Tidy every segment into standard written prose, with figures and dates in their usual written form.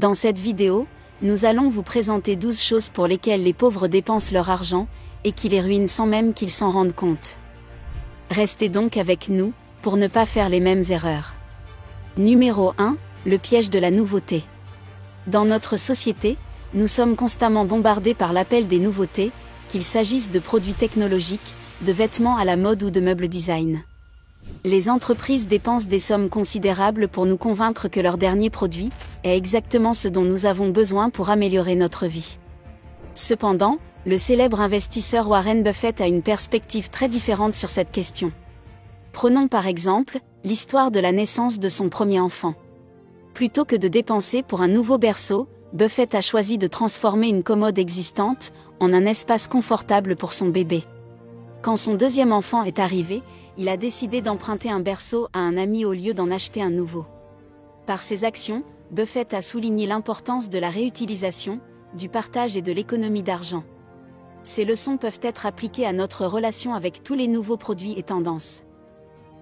Dans cette vidéo, nous allons vous présenter 12 choses pour lesquelles les pauvres dépensent leur argent, et qui les ruinent sans même qu'ils s'en rendent compte. Restez donc avec nous, pour ne pas faire les mêmes erreurs. Numéro 1, le piège de la nouveauté. Dans notre société, nous sommes constamment bombardés par l'appel des nouveautés, qu'il s'agisse de produits technologiques, de vêtements à la mode ou de meubles design. Les entreprises dépensent des sommes considérables pour nous convaincre que leur dernier produit est exactement ce dont nous avons besoin pour améliorer notre vie. Cependant, le célèbre investisseur Warren Buffett a une perspective très différente sur cette question. Prenons par exemple l'histoire de la naissance de son premier enfant. Plutôt que de dépenser pour un nouveau berceau, Buffett a choisi de transformer une commode existante en un espace confortable pour son bébé. Quand son deuxième enfant est arrivé, il a décidé d'emprunter un berceau à un ami au lieu d'en acheter un nouveau. Par ses actions, Buffett a souligné l'importance de la réutilisation, du partage et de l'économie d'argent. Ces leçons peuvent être appliquées à notre relation avec tous les nouveaux produits et tendances.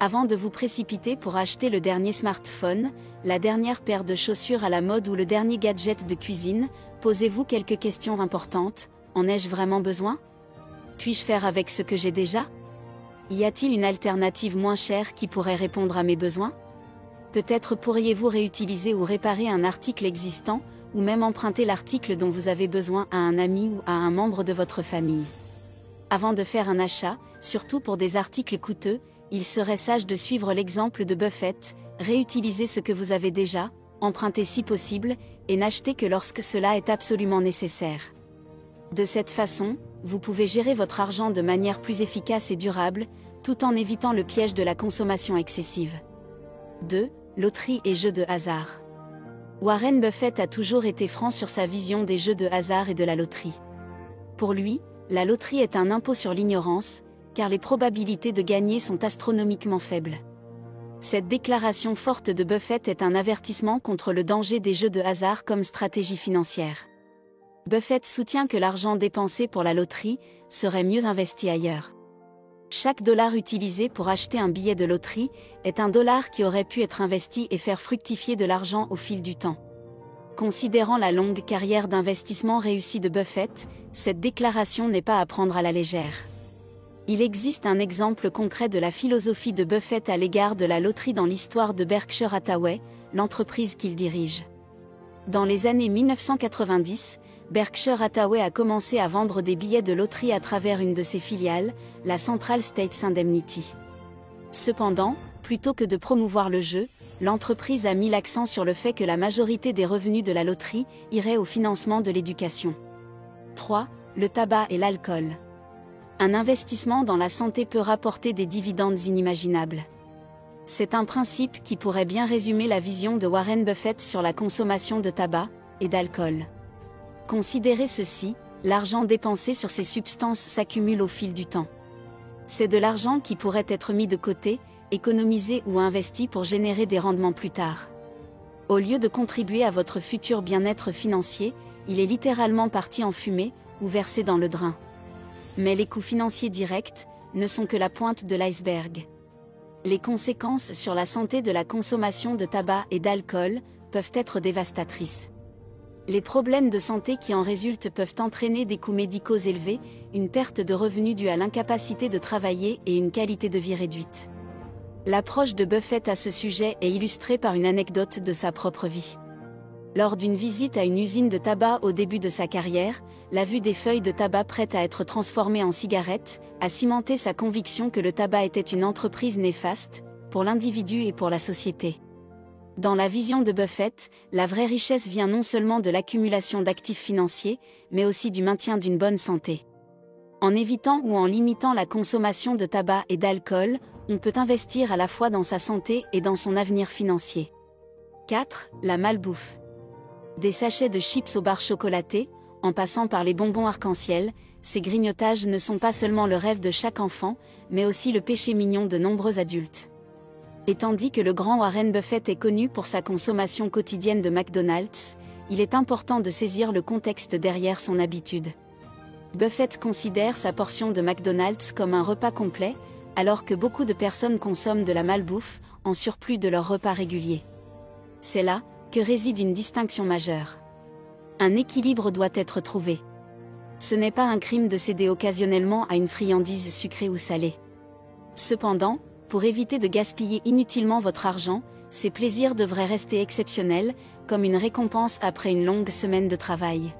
Avant de vous précipiter pour acheter le dernier smartphone, la dernière paire de chaussures à la mode ou le dernier gadget de cuisine, posez-vous quelques questions importantes. En ai-je vraiment besoin? Puis-je faire avec ce que j'ai déjà? Y a-t-il une alternative moins chère qui pourrait répondre à mes besoins? Peut-être pourriez-vous réutiliser ou réparer un article existant, ou même emprunter l'article dont vous avez besoin à un ami ou à un membre de votre famille. Avant de faire un achat, surtout pour des articles coûteux, il serait sage de suivre l'exemple de Buffett, réutiliser ce que vous avez déjà, emprunter si possible, et n'acheter que lorsque cela est absolument nécessaire. De cette façon, vous pouvez gérer votre argent de manière plus efficace et durable, tout en évitant le piège de la consommation excessive. 2. Loterie et jeux de hasard. Warren Buffett a toujours été franc sur sa vision des jeux de hasard et de la loterie. Pour lui, la loterie est un impôt sur l'ignorance, car les probabilités de gagner sont astronomiquement faibles. Cette déclaration forte de Buffett est un avertissement contre le danger des jeux de hasard comme stratégie financière. Buffett soutient que l'argent dépensé pour la loterie serait mieux investi ailleurs. Chaque dollar utilisé pour acheter un billet de loterie est un dollar qui aurait pu être investi et faire fructifier de l'argent au fil du temps. Considérant la longue carrière d'investissement réussie de Buffett, cette déclaration n'est pas à prendre à la légère. Il existe un exemple concret de la philosophie de Buffett à l'égard de la loterie dans l'histoire de Berkshire Hathaway, l'entreprise qu'il dirige. Dans les années 1990, Berkshire Hathaway a commencé à vendre des billets de loterie à travers une de ses filiales, la Central States Indemnity. Cependant, plutôt que de promouvoir le jeu, l'entreprise a mis l'accent sur le fait que la majorité des revenus de la loterie irait au financement de l'éducation. 3. Le tabac et l'alcool. Un investissement dans la santé peut rapporter des dividendes inimaginables. C'est un principe qui pourrait bien résumer la vision de Warren Buffett sur la consommation de tabac et d'alcool. Considérez ceci, l'argent dépensé sur ces substances s'accumule au fil du temps. C'est de l'argent qui pourrait être mis de côté, économisé ou investi pour générer des rendements plus tard. Au lieu de contribuer à votre futur bien-être financier, il est littéralement parti en fumée, ou versé dans le drain. Mais les coûts financiers directs ne sont que la pointe de l'iceberg. Les conséquences sur la santé de la consommation de tabac et d'alcool peuvent être dévastatrices. Les problèmes de santé qui en résultent peuvent entraîner des coûts médicaux élevés, une perte de revenus due à l'incapacité de travailler et une qualité de vie réduite. L'approche de Buffett à ce sujet est illustrée par une anecdote de sa propre vie. Lors d'une visite à une usine de tabac au début de sa carrière, la vue des feuilles de tabac prêtes à être transformées en cigarettes a cimenté sa conviction que le tabac était une entreprise néfaste, pour l'individu et pour la société. Dans la vision de Buffett, la vraie richesse vient non seulement de l'accumulation d'actifs financiers, mais aussi du maintien d'une bonne santé. En évitant ou en limitant la consommation de tabac et d'alcool, on peut investir à la fois dans sa santé et dans son avenir financier. 4. La malbouffe. Des sachets de chips aux barres chocolatées, en passant par les bonbons arc-en-ciel, ces grignotages ne sont pas seulement le rêve de chaque enfant, mais aussi le péché mignon de nombreux adultes. Et tandis que le grand Warren Buffett est connu pour sa consommation quotidienne de McDonald's, il est important de saisir le contexte derrière son habitude. Buffett considère sa portion de McDonald's comme un repas complet, alors que beaucoup de personnes consomment de la malbouffe, en surplus de leur repas régulier. C'est là que réside une distinction majeure. Un équilibre doit être trouvé. Ce n'est pas un crime de céder occasionnellement à une friandise sucrée ou salée. Cependant, pour éviter de gaspiller inutilement votre argent, ces plaisirs devraient rester exceptionnels, comme une récompense après une longue semaine de travail.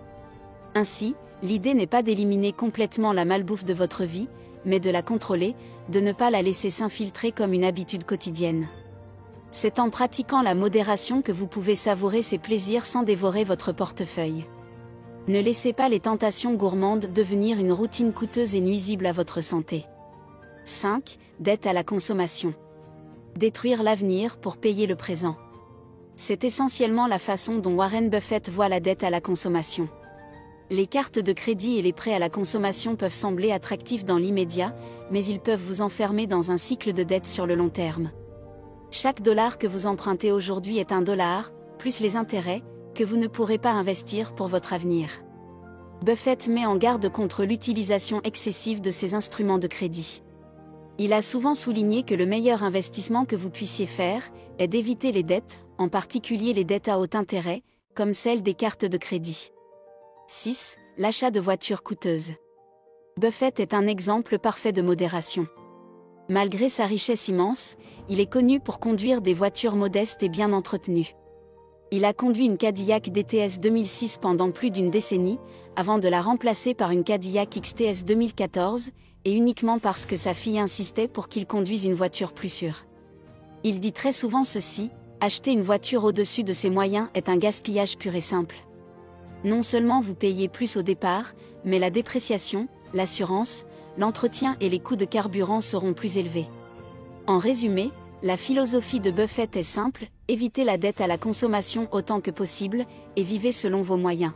Ainsi, l'idée n'est pas d'éliminer complètement la malbouffe de votre vie, mais de la contrôler, de ne pas la laisser s'infiltrer comme une habitude quotidienne. C'est en pratiquant la modération que vous pouvez savourer ces plaisirs sans dévorer votre portefeuille. Ne laissez pas les tentations gourmandes devenir une routine coûteuse et nuisible à votre santé. 5. Dette à la consommation. Détruire l'avenir pour payer le présent. C'est essentiellement la façon dont Warren Buffett voit la dette à la consommation. Les cartes de crédit et les prêts à la consommation peuvent sembler attractifs dans l'immédiat, mais ils peuvent vous enfermer dans un cycle de dette sur le long terme. Chaque dollar que vous empruntez aujourd'hui est un dollar, plus les intérêts, que vous ne pourrez pas investir pour votre avenir. Buffett met en garde contre l'utilisation excessive de ces instruments de crédit. Il a souvent souligné que le meilleur investissement que vous puissiez faire est d'éviter les dettes, en particulier les dettes à haut intérêt, comme celles des cartes de crédit. 6. L'achat de voitures coûteuses. Buffett est un exemple parfait de modération. Malgré sa richesse immense, il est connu pour conduire des voitures modestes et bien entretenues. Il a conduit une Cadillac DTS 2006 pendant plus d'une décennie, avant de la remplacer par une Cadillac XTS 2014, et uniquement parce que sa fille insistait pour qu'il conduise une voiture plus sûre. Il dit très souvent ceci: acheter une voiture au-dessus de ses moyens est un gaspillage pur et simple. Non seulement vous payez plus au départ, mais la dépréciation, l'assurance, l'entretien et les coûts de carburant seront plus élevés. En résumé, la philosophie de Buffett est simple: évitez la dette à la consommation autant que possible, et vivez selon vos moyens.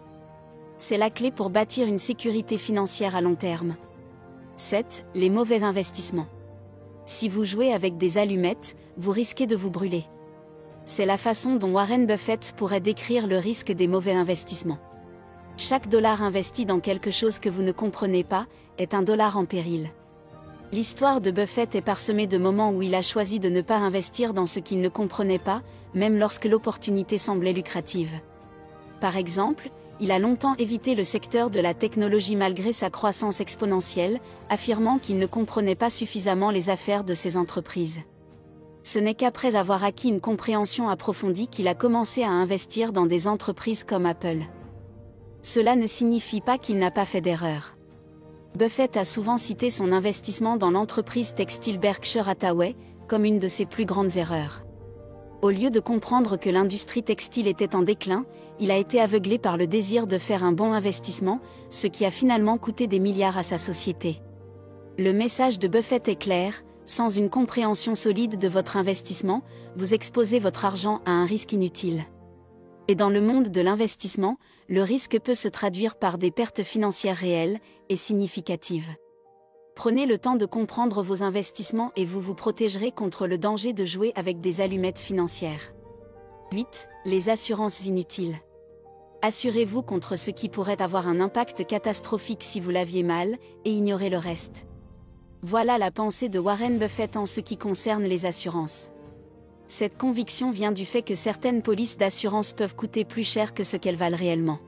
C'est la clé pour bâtir une sécurité financière à long terme. 7. Les mauvais investissements. Si vous jouez avec des allumettes, vous risquez de vous brûler. C'est la façon dont Warren Buffett pourrait décrire le risque des mauvais investissements. Chaque dollar investi dans quelque chose que vous ne comprenez pas est un dollar en péril. L'histoire de Buffett est parsemée de moments où il a choisi de ne pas investir dans ce qu'il ne comprenait pas, même lorsque l'opportunité semblait lucrative. Par exemple, il a longtemps évité le secteur de la technologie malgré sa croissance exponentielle, affirmant qu'il ne comprenait pas suffisamment les affaires de ces entreprises. Ce n'est qu'après avoir acquis une compréhension approfondie qu'il a commencé à investir dans des entreprises comme Apple. Cela ne signifie pas qu'il n'a pas fait d'erreur. Buffett a souvent cité son investissement dans l'entreprise textile Berkshire Hathaway comme une de ses plus grandes erreurs. Au lieu de comprendre que l'industrie textile était en déclin, il a été aveuglé par le désir de faire un bon investissement, ce qui a finalement coûté des milliards à sa société. Le message de Buffett est clair: sans une compréhension solide de votre investissement, vous exposez votre argent à un risque inutile. Et dans le monde de l'investissement, le risque peut se traduire par des pertes financières réelles et significatives. Prenez le temps de comprendre vos investissements et vous vous protégerez contre le danger de jouer avec des allumettes financières. 8. Les assurances inutiles. Assurez-vous contre ce qui pourrait avoir un impact catastrophique si vous l'aviez mal, et ignorez le reste. Voilà la pensée de Warren Buffett en ce qui concerne les assurances. Cette conviction vient du fait que certaines polices d'assurance peuvent coûter plus cher que ce qu'elles valent réellement.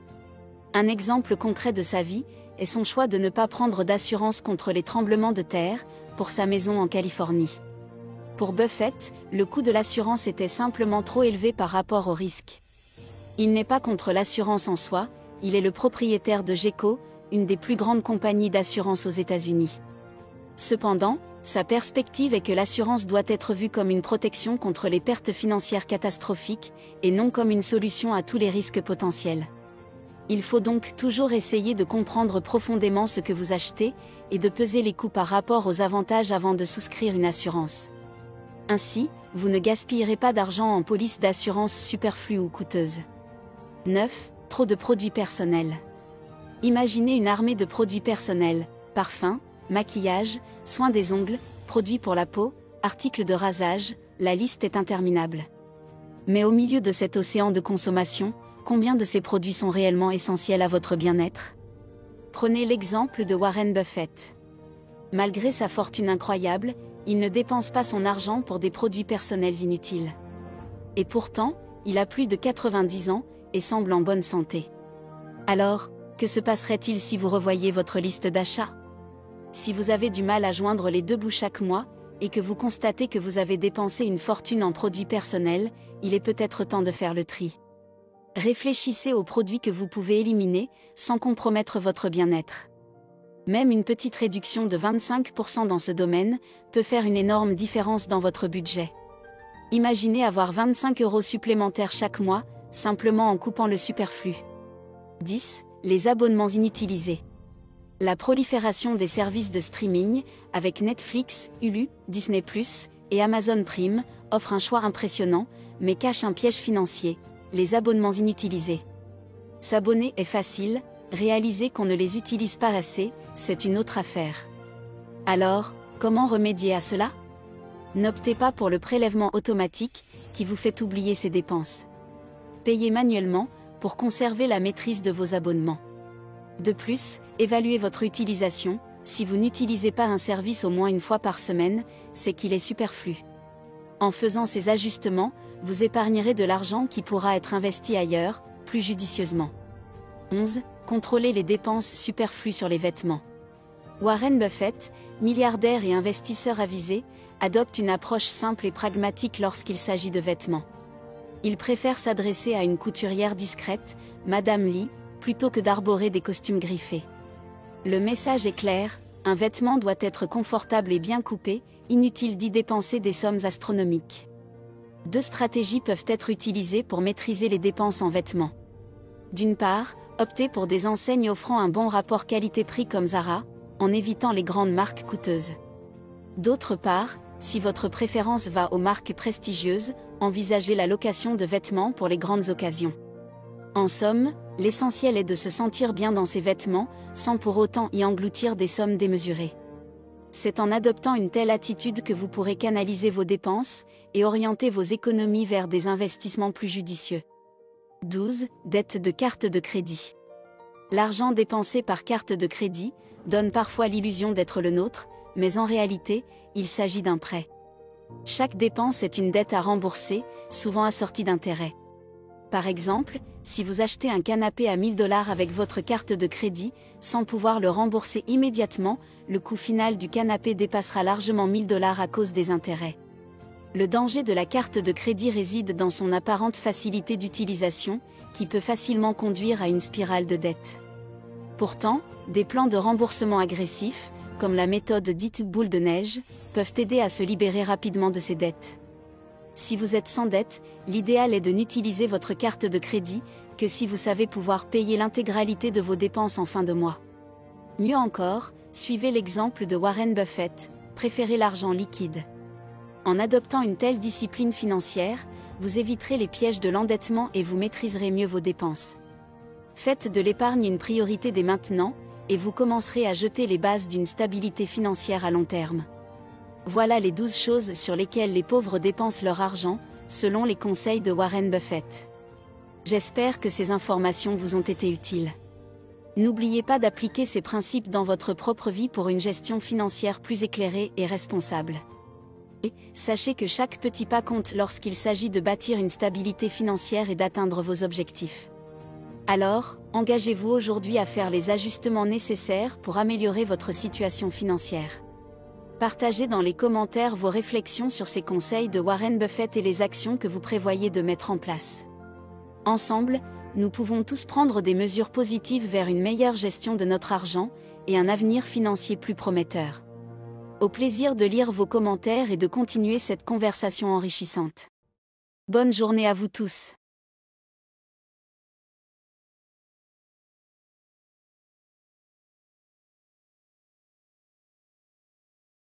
Un exemple concret de sa vie est son choix de ne pas prendre d'assurance contre les tremblements de terre pour sa maison en Californie. Pour Buffett, le coût de l'assurance était simplement trop élevé par rapport au risque. Il n'est pas contre l'assurance en soi, il est le propriétaire de GEICO, une des plus grandes compagnies d'assurance aux États-Unis. Cependant, sa perspective est que l'assurance doit être vue comme une protection contre les pertes financières catastrophiques, et non comme une solution à tous les risques potentiels. Il faut donc toujours essayer de comprendre profondément ce que vous achetez, et de peser les coûts par rapport aux avantages avant de souscrire une assurance. Ainsi, vous ne gaspillerez pas d'argent en polices d'assurance superflues ou coûteuses. 9. Trop de produits personnels. Imaginez une armée de produits personnels, parfums, maquillage, soins des ongles, produits pour la peau, articles de rasage, la liste est interminable. Mais au milieu de cet océan de consommation, combien de ces produits sont réellement essentiels à votre bien-être? Prenez l'exemple de Warren Buffett. Malgré sa fortune incroyable, il ne dépense pas son argent pour des produits personnels inutiles. Et pourtant, il a plus de 90 ans, et semble en bonne santé. Alors, que se passerait-il si vous revoyiez votre liste d'achats? Si vous avez du mal à joindre les deux bouts chaque mois, et que vous constatez que vous avez dépensé une fortune en produits personnels, il est peut-être temps de faire le tri. Réfléchissez aux produits que vous pouvez éliminer, sans compromettre votre bien-être. Même une petite réduction de 25% dans ce domaine, peut faire une énorme différence dans votre budget. Imaginez avoir 25 € supplémentaires chaque mois, simplement en coupant le superflu. 10. Les abonnements inutilisés. La prolifération des services de streaming, avec Netflix, Hulu, Disney+, et Amazon Prime, offre un choix impressionnant, mais cache un piège financier, les abonnements inutilisés. S'abonner est facile, réaliser qu'on ne les utilise pas assez, c'est une autre affaire. Alors, comment remédier à cela? N'optez pas pour le prélèvement automatique, qui vous fait oublier ces dépenses. Payez manuellement, pour conserver la maîtrise de vos abonnements. De plus, évaluez votre utilisation. Si vous n'utilisez pas un service au moins une fois par semaine, c'est qu'il est superflu. En faisant ces ajustements, vous épargnerez de l'argent qui pourra être investi ailleurs, plus judicieusement. 11. Contrôlez les dépenses superflues sur les vêtements. Warren Buffett, milliardaire et investisseur avisé, adopte une approche simple et pragmatique lorsqu'il s'agit de vêtements. Il préfère s'adresser à une couturière discrète, Madame Lee, plutôt que d'arborer des costumes griffés. Le message est clair, un vêtement doit être confortable et bien coupé, inutile d'y dépenser des sommes astronomiques. Deux stratégies peuvent être utilisées pour maîtriser les dépenses en vêtements. D'une part, optez pour des enseignes offrant un bon rapport qualité-prix comme Zara, en évitant les grandes marques coûteuses. D'autre part, si votre préférence va aux marques prestigieuses, envisagez la location de vêtements pour les grandes occasions. En somme, l'essentiel est de se sentir bien dans ses vêtements, sans pour autant y engloutir des sommes démesurées. C'est en adoptant une telle attitude que vous pourrez canaliser vos dépenses, et orienter vos économies vers des investissements plus judicieux. 12. Dette de carte de crédit. L'argent dépensé par carte de crédit donne parfois l'illusion d'être le nôtre, mais en réalité, il s'agit d'un prêt. Chaque dépense est une dette à rembourser, souvent assortie d'intérêts. Par exemple, si vous achetez un canapé à 1000 $ avec votre carte de crédit, sans pouvoir le rembourser immédiatement, le coût final du canapé dépassera largement 1000 $ à cause des intérêts. Le danger de la carte de crédit réside dans son apparente facilité d'utilisation, qui peut facilement conduire à une spirale de dette. Pourtant, des plans de remboursement agressifs, comme la méthode dite boule de neige, peuvent aider à se libérer rapidement de ces dettes. Si vous êtes sans dette, l'idéal est de n'utiliser votre carte de crédit que si vous savez pouvoir payer l'intégralité de vos dépenses en fin de mois. Mieux encore, suivez l'exemple de Warren Buffett, préférez l'argent liquide. En adoptant une telle discipline financière, vous éviterez les pièges de l'endettement et vous maîtriserez mieux vos dépenses. Faites de l'épargne une priorité dès maintenant, et vous commencerez à jeter les bases d'une stabilité financière à long terme. Voilà les 12 choses sur lesquelles les pauvres dépensent leur argent, selon les conseils de Warren Buffett. J'espère que ces informations vous ont été utiles. N'oubliez pas d'appliquer ces principes dans votre propre vie pour une gestion financière plus éclairée et responsable. Et sachez que chaque petit pas compte lorsqu'il s'agit de bâtir une stabilité financière et d'atteindre vos objectifs. Alors, engagez-vous aujourd'hui à faire les ajustements nécessaires pour améliorer votre situation financière. Partagez dans les commentaires vos réflexions sur ces conseils de Warren Buffett et les actions que vous prévoyez de mettre en place. Ensemble, nous pouvons tous prendre des mesures positives vers une meilleure gestion de notre argent et un avenir financier plus prometteur. Au plaisir de lire vos commentaires et de continuer cette conversation enrichissante. Bonne journée à vous tous.